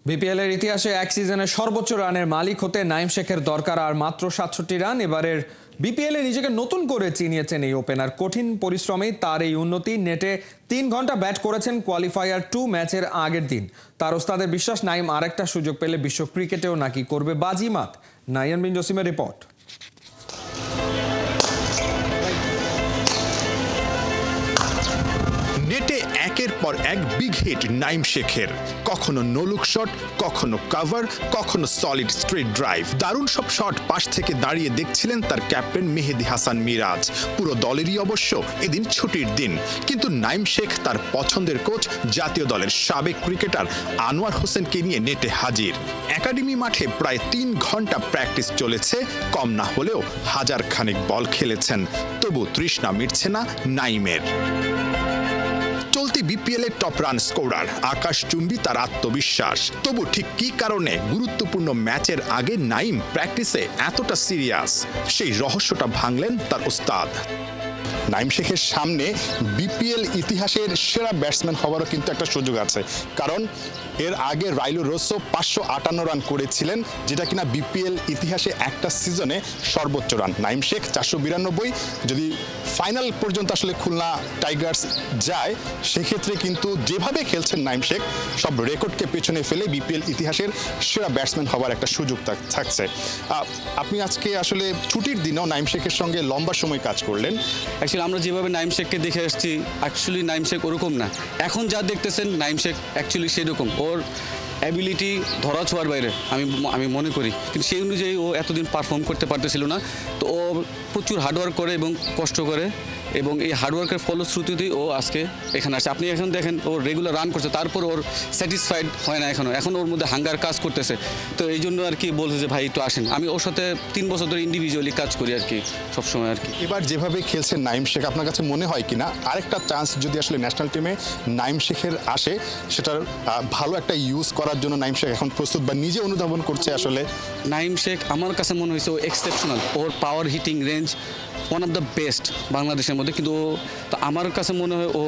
BPL এর ইতিহাসে এক সিজনে সর্বোচ্চ রানের মালিক হতে নাইম শেখের দরকার আর মাত্র ৬৭ রান। এবারের বিপিএল এ নিজেকে নতুন করে চিনিয়েছেন এই ওপেনার। কঠিন পরিশ্রমেই তার এই উন্নতি। নেটে ৩ ঘন্টা ব্যাট করেছেন কোয়ালিফায়ার 2 ম্যাচের আগের দিন। তার ওস্তাদের বিশ্বাস, নাইম আরেকটা সুযোগ পেলে বিশ্ব ক্রিকেটেও নাকি করবে বাজিমাত। নাইয়ান বিন জসিমের রিপোর্ট। নেটে একের পর এক বিগ হিট নাইম শেখের, কখনো নো লুক শট, কখনো কভার, কখনো সলিড স্ট্রেট ড্রাইভ। দারুণ সব শট পাশ থেকে দাঁড়িয়ে দেখছিলেন তার ক্যাপ্টেন মেহেদী হাসান মিরাজ। পুরো দলেরই অবশ্য এদিন ছুটির দিন, কিন্তু নাইম শেখ তার পছন্দের কোচ জাতীয় দলের সাবেক ক্রিকেটার আনোয়ার হোসেনকে নিয়ে নেটে হাজির। একাডেমি মাঠে প্রায় ৩ ঘন্টা প্র্যাকটিস চলেছে, কম না হলেও হাজার খানেক বল খেলেছেন, তবু তৃষ্ণা মিটছে না নাইমের। চলতি বিপিএল এর টপ রান স্কোরার, আকাশচুম্বী তার আত্মবিশ্বাস। তবু ঠিক কি কারণে গুরুত্বপূর্ণ ম্যাচের আগে নাইম প্র্যাকটিসে এতটা সিরিয়াস, সেই রহস্যটা ভাঙলেন তার ওস্তাদ। নাইম শেখের সামনে বিপিএল ইতিহাসের সেরা ব্যাটসম্যান হওয়ারও কিন্তু একটা সুযোগ আছে, কারণ এর আগে রাইলু রোসো ৫৫৮ রান করেছিলেন, যেটা কিনা বিপিএল ইতিহাসে একটা সিজনে সর্বোচ্চ রান। নাইম শেখ ৪৯২। যদি ফাইনাল পর্যন্ত আসলে খুলনা টাইগার্স যায়, সেক্ষেত্রে কিন্তু যেভাবে খেলছেন নাইম শেখ, সব রেকর্ডকে পেছনে ফেলে বিপিএল ইতিহাসের সেরা ব্যাটসম্যান হওয়ার একটা সুযোগ থাকছে। আপনি আজকে আসলে ছুটির দিনেও নাইম শেখের সঙ্গে লম্বা সময় কাজ করলেন। অ্যাকচুয়ালি আমরা যেভাবে নাইম শেখকে দেখে আসছি, অ্যাকচুয়ালি নাইম শেখ ওরকম না। এখন যা দেখতেছেন নাইম শেখ অ্যাকচুয়ালি সেরকম, ওর অ্যাবিলিটি ধরা ছোঁয়ার বাইরে আমি মনে করি, কিন্তু সেই অনুযায়ী ও এতদিন পারফর্ম করতে পারতেছিল না। তো ও প্রচুর হার্ডওয়ার্ক করে এবং কষ্ট করে, এবং এই হার্ডওয়ার্কের ফলশ্রুতিতেই ও আজকে এখানে আসে। আপনি এখন দেখেন ও রেগুলার রান করছে, তারপর ওর স্যাটিসফাইড হয় না এখন ওর মধ্যে হাঙ্গার কাজ করতেছে। তো এই জন্য আর কি বলছে যে ভাই একটু আসেন। আমি ওর সাথে ৩ বছর ধরে ইন্ডিভিজুয়ালি কাজ করি আর কি, সবসময় আর কি। এবার যেভাবে খেলছেন নাইম শেখ, আপনার কাছে মনে হয় কিনা আরেকটা চান্স যদি আসলে ন্যাশনাল টিমে নাইম শেখের আসে, সেটার ভালো একটা ইউজ করার জন্য নাইম শেখ এখন প্রস্তুত বা নিজে অনুধাবন করছে? আসলে নাইম শেখ আমার কাছে মনে হয়েছে ও এক্সেপশনাল, ওর power hitting range one of the best বাংলাদেশের মধ্যে। কিন্তু তো আমার কাছে মনে হয় ও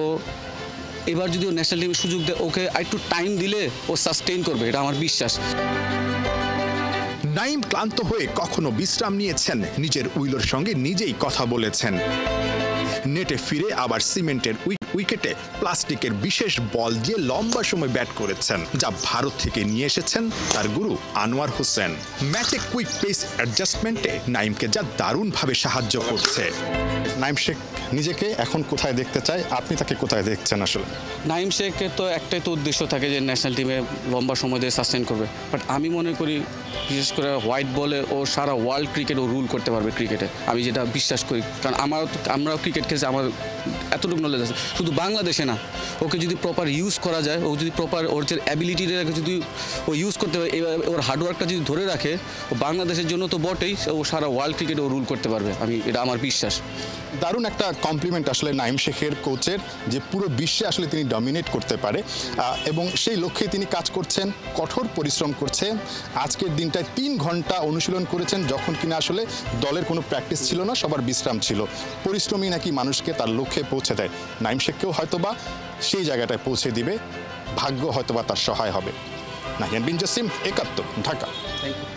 এবার যদি ও ন্যাশনাল টিমের সুযোগ দেয়, ওকে একটু টাইম দিলে ও সাস্টেইন করবে, এটা আমার বিশ্বাস। নাইম ক্লান্ত হয়ে কখনো বিশ্রাম নিয়েছেন, নিজের উইলোর সঙ্গে নিজেই কথা বলেছেন। নেটে ফিরে আবার সিমেন্টের উইকেটে প্লাস্টিকের বিশেষ বল দিয়ে লম্বা সময় ব্যাট করেছেন, যা ভারত থেকে নিয়ে এসেছেন তার গুরু আনোয়ার হোসেন। ম্যাচে কুইক পেস অ্যাডজাস্টমেন্টে নাইমকে যা দারুণভাবে সাহায্য করছে। নাইম শেখ নিজেকে এখন কোথায় দেখতে চায়, আপনি তাকে কোথায় দেখছেন? আসলে নাইম শেখের তো একটাই তো উদ্দেশ্য থাকে যে ন্যাশনাল টিমে লম্বা সময় দিয়ে সাস্টেইন করবে, বাট আমি মনে করি বিশেষ করে হোয়াইট বলে ও সারা ওয়ার্ল্ড ক্রিকেট ও রুল করতে পারবে ক্রিকেটে, আমি যেটা বিশ্বাস করি। কারণ আমরাও ক্রিকেট খেলছি, আমার এতটুকু নলেজ আছে। শুধু বাংলাদেশে না, ওকে যদি প্রপার ইউজ করা যায়, ও যদি প্রপার ওর যে অ্যাবিলিটিটাকে যদি ও ইউজ করতে পারে, ওর হার্ডওয়ার্কটা যদি ধরে রাখে, ও বাংলাদেশের জন্য তো বটেই, ও সারা ওয়ার্ল্ড ক্রিকেট ও রুল করতে পারবে, এটা আমার বিশ্বাস। দারুণ একটা কমপ্লিমেন্ট আসলে নাইম শেখের কোচের, যে পুরো বিশ্বে আসলে তিনি ডমিনেট করতে পারে, এবং সেই লক্ষ্যে তিনি কাজ করছেন, কঠোর পরিশ্রম করছেন। আজকের দিনটায় ৩ ঘন্টা অনুশীলন করেছেন, যখন কিনা আসলে দলের কোনো প্র্যাকটিস ছিল না, সবার বিশ্রাম ছিল। পরিশ্রমই নাকি মানুষকে তার লক্ষ্যে পৌঁছে দেয়। নাইম শেখকেও হয়তোবা সেই জায়গাটায় পৌঁছে দিবে, ভাগ্য হয়তোবা তার সহায় হবে। নাহিয়ান বিন জসিম, একাত্তর, ঢাকা। Thank you.